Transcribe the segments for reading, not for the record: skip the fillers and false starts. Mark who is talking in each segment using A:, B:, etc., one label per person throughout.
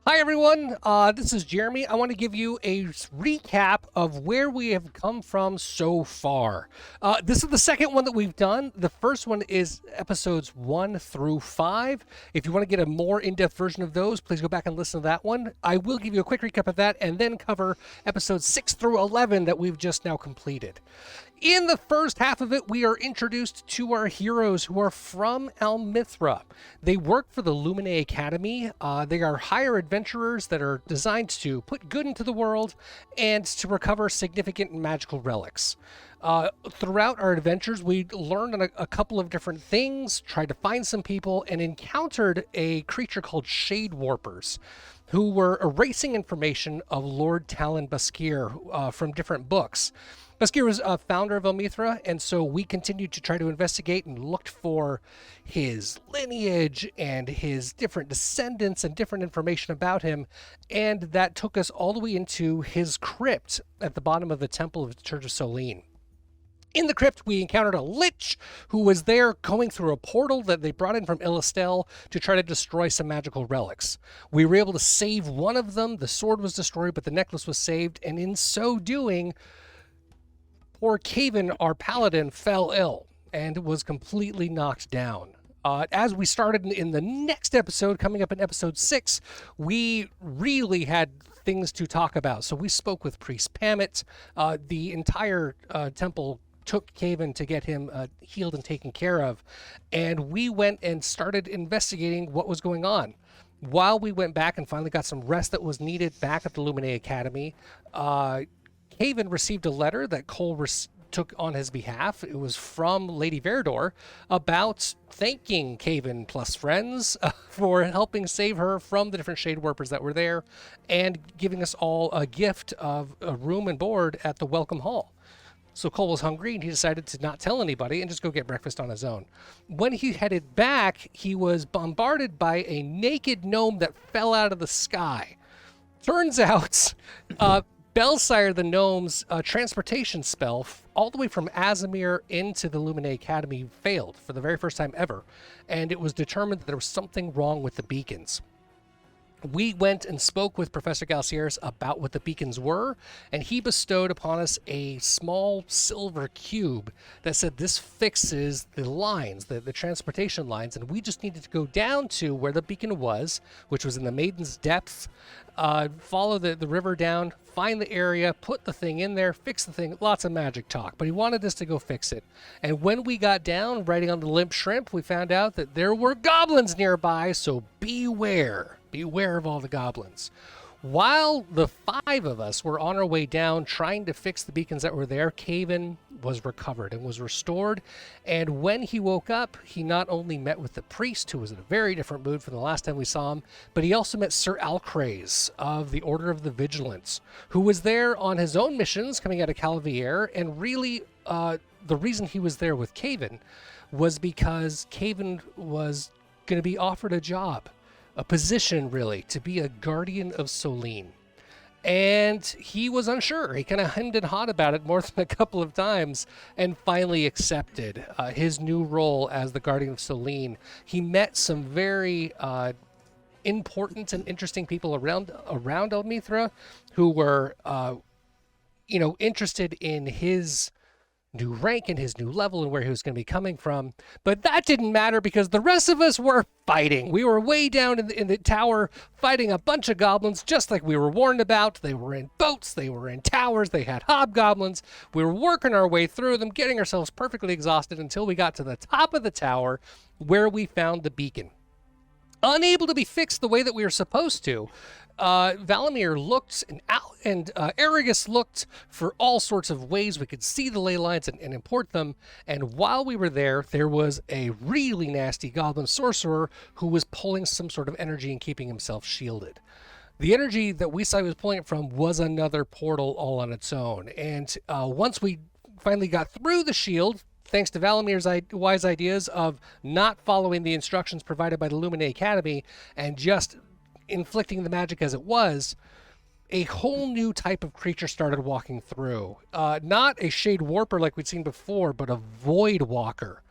A: Hi, everyone. This is Jeremy. I want to give you a recap of where we have come from so far. This is the second one that we've done. The first one is episodes 1 through 5. If you want to get a more in-depth version of those, please go back and listen to that one. I will give you a quick recap of that and then cover episodes 6 through 11 that we've just now completed. In the first half of it, we are introduced to our heroes who are from Almithra. They work for the Lumine Academy. They are higher adventurers that are designed to put good into the world and to recover significant magical relics. Throughout our adventures, we learned a couple of different things, tried to find some people, and encountered a creature called Shade Warpers, who were erasing information of Lord Talon Baskir from different books. Baskir was a founder of Almithra, and so we continued to try to investigate and looked for his lineage and his different descendants and different information about him, and that took us all the way into his crypt at the bottom of the Temple of the Church of Solene. In the crypt, we encountered a lich who was there going through a portal that they brought in from Illistel to try to destroy some magical relics. We were able to save one of them. The sword was destroyed, but the necklace was saved, and in so doing, poor Caven, our paladin, fell ill and was completely knocked down. As we started in the next episode, coming up in episode 6, we really had things to talk about. So we spoke with Priest Pamit. The entire temple took Caven to get him healed and taken care of. And we went and started investigating what was going on. While we went back and finally got some rest that was needed back at the Lumine Academy, Caven received a letter that Cole took on his behalf. It was from Lady Verdor about thanking Caven plus friends for helping save her from the different Shade Warpers that were there and giving us all a gift of a room and board at the Welcome Hall. So Cole was hungry and he decided to not tell anybody and just go get breakfast on his own. When he headed back, he was bombarded by a naked gnome that fell out of the sky. Turns out, Belsire the gnome's transportation spell all the way from Azamir into the Lumine Academy failed for the very first time ever, and it was determined that there was something wrong with the beacons. We went and spoke with Professor Galcieres about what the beacons were, and he bestowed upon us a small silver cube that said this fixes the lines, the transportation lines, and we just needed to go down to where the beacon was, which was in the Maiden's Depth, follow the river down, find the area, put the thing in there, fix the thing, lots of magic talk, but he wanted us to go fix it. And when we got down, riding on the limp shrimp, we found out that there were goblins nearby, so beware. Beware of all the goblins. While the 5 of us were on our way down trying to fix the beacons that were there, Caven was recovered and was restored. And when he woke up, he not only met with the priest, who was in a very different mood from the last time we saw him, but he also met Sir Alcraze of the Order of the Vigilance, who was there on his own missions coming out of Calavier. And really, the reason he was there with Caven was because Caven was going to be offered a job. A position, really, to be a guardian of Solene. And he was unsure. He kind of hemmed and hawed about it more than a couple of times and finally accepted his new role as the guardian of Solene. He met some very important and interesting people around Almithra who were, interested in his new rank and his new level and where he was going to be coming from. But that didn't matter because the rest of us were fighting. We were way down in the tower fighting a bunch of goblins just like we were warned about. They were in boats, they were in towers, they had hobgoblins. We were working our way through them, getting ourselves perfectly exhausted until we got to the top of the tower where we found the beacon. Unable to be fixed the way that we were supposed to, Valamir looked and Aragus looked for all sorts of ways we could see the ley lines and import them. And while we were there, there was a really nasty goblin sorcerer who was pulling some sort of energy and keeping himself shielded. The energy that we saw he was pulling it from was another portal all on its own. And once we finally got through the shield, thanks to Valamir's wise ideas of not following the instructions provided by the Lumine Academy and just inflicting the magic as it was, a whole new type of creature started walking through. Not a Shade Warper like we'd seen before, but a Void Walker.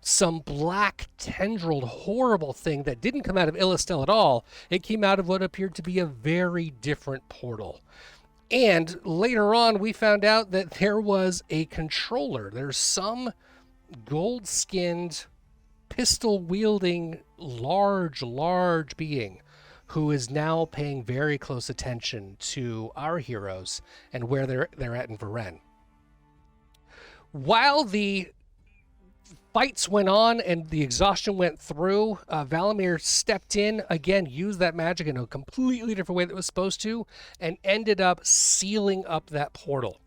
A: some black tendrilled horrible thing that didn't come out of Illistel at all. It came out of what appeared to be a very different portal. And later on, we found out that there was a controller. There's some gold-skinned, pistol-wielding, large being who is now paying very close attention to our heroes and where they're at in Varen. While the fights went on and the exhaustion went through, Valamir stepped in, again, used that magic in a completely different way that it was supposed to, and ended up sealing up that portal.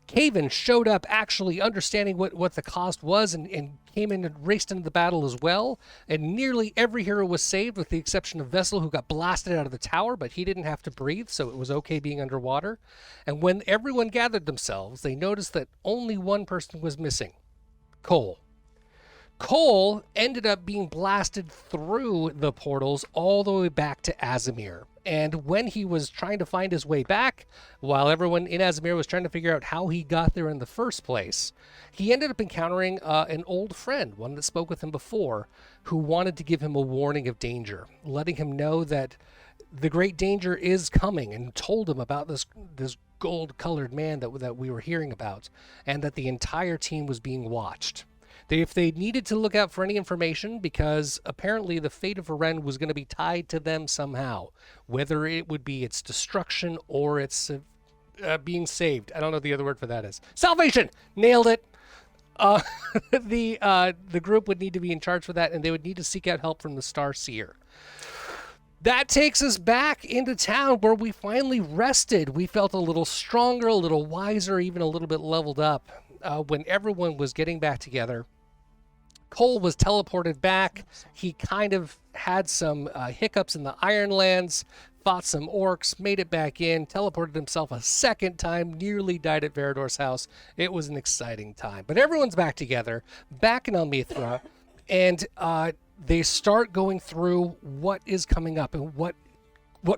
A: Caven showed up actually understanding what the cost was and came in and raced into the battle as well. And nearly every hero was saved with the exception of Vessel, who got blasted out of the tower, but he didn't have to breathe, so it was okay being underwater. And when everyone gathered themselves, they noticed that only one person was missing. Cole. Cole ended up being blasted through the portals all the way back to Azamir. And when he was trying to find his way back, while everyone in Azamir was trying to figure out how he got there in the first place, he ended up encountering an old friend, one that spoke with him before, who wanted to give him a warning of danger, letting him know that the great danger is coming, and told him about this gold-colored man that we were hearing about, and that the entire team was being watched. If they needed to look out for any information, because apparently the fate of Varen was going to be tied to them somehow, whether it would be its destruction or its being saved. I don't know what the other word for that is. Salvation! Nailed it! The group would need to be in charge for that, and they would need to seek out help from the Starseer. That takes us back into town where we finally rested. We felt a little stronger, a little wiser, even a little bit leveled up. When everyone was getting back together, Cole was teleported back. He kind of had some hiccups in the Ironlands, fought some orcs, made it back in, teleported himself a second time, nearly died at Verador's house. It was an exciting time. But everyone's back together, back in Almithra, and they start going through what is coming up and what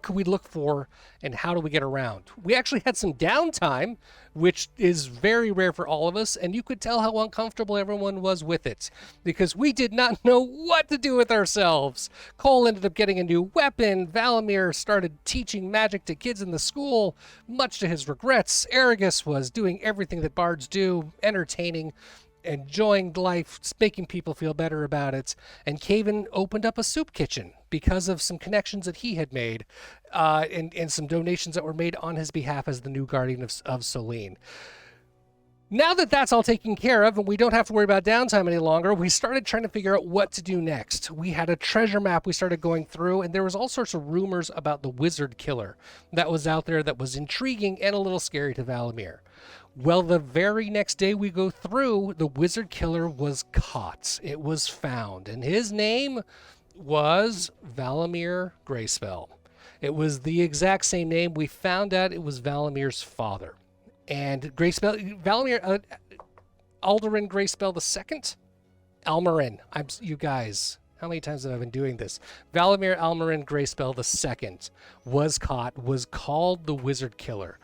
A: could we look for and how do we get around. We actually had some downtime, which is very rare for all of us, and you could tell how uncomfortable everyone was with it because we did not know what to do with ourselves. Cole ended up getting a new weapon. Valamir started teaching magic to kids in the school, much to his regrets. Aragus was doing everything that bards do, entertaining, enjoying life, making people feel better about it. And Caven opened up a soup kitchen because of some connections that he had made and some donations that were made on his behalf as the new guardian of Solene. Now that that's all taken care of and we don't have to worry about downtime any longer, we started trying to figure out what to do next. We had a treasure map we started going through, and there was all sorts of rumors about the wizard killer that was out there that was intriguing and a little scary to Valamir. Well, the very next day we go through, the wizard killer was caught. It was found, and his name was Valamir Greyspell. It was the exact same name. We found out it was Valamir's father. And Greyspell, Valamir, Aldurin Greyspell II? Almarin. You guys, how many times have I been doing this? Valamir Almarin Greyspell II was caught, was called the Wizard Killer.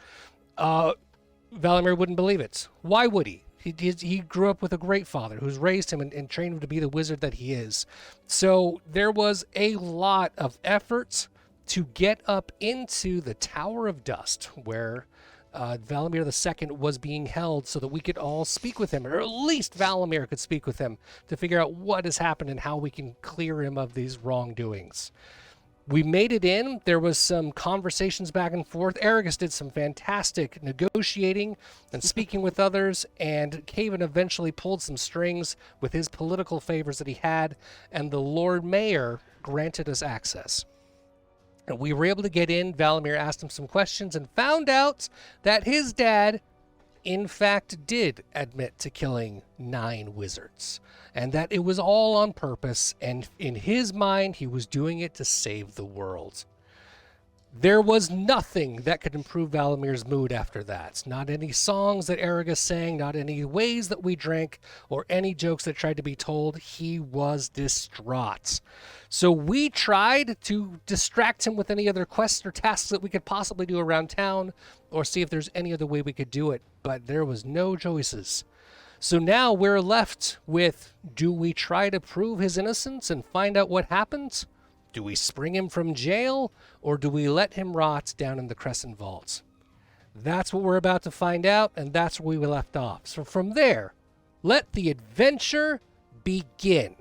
A: Valamir wouldn't believe it. Why would he? He grew up with a great father who's raised him and trained him to be the wizard that he is. So there was a lot of effort to get up into the Tower of Dust, where Valamir II was being held so that we could all speak with him, or at least Valamir could speak with him to figure out what has happened and how we can clear him of these wrongdoings. We made it in. There was some conversations back and forth. Aragus did some fantastic negotiating and speaking with others, and Caven eventually pulled some strings with his political favors that he had, and the Lord Mayor granted us access. And we were able to get in. Valamir asked him some questions and found out that his dad, in fact, did admit to killing 9 wizards, and that it was all on purpose, and in his mind, he was doing it to save the world. There was nothing that could improve Valamir's mood after that. Not any songs that Aragus sang, not any ways that we drank, or any jokes that tried to be told. He was distraught. So we tried to distract him with any other quests or tasks that we could possibly do around town, or see if there's any other way we could do it, but there was no choices. So now we're left with, do we try to prove his innocence and find out what happens? Do we spring him from jail, or do we let him rot down in the Crescent Vaults? That's what we're about to find out, and that's where we left off. So from there, let the adventure begin.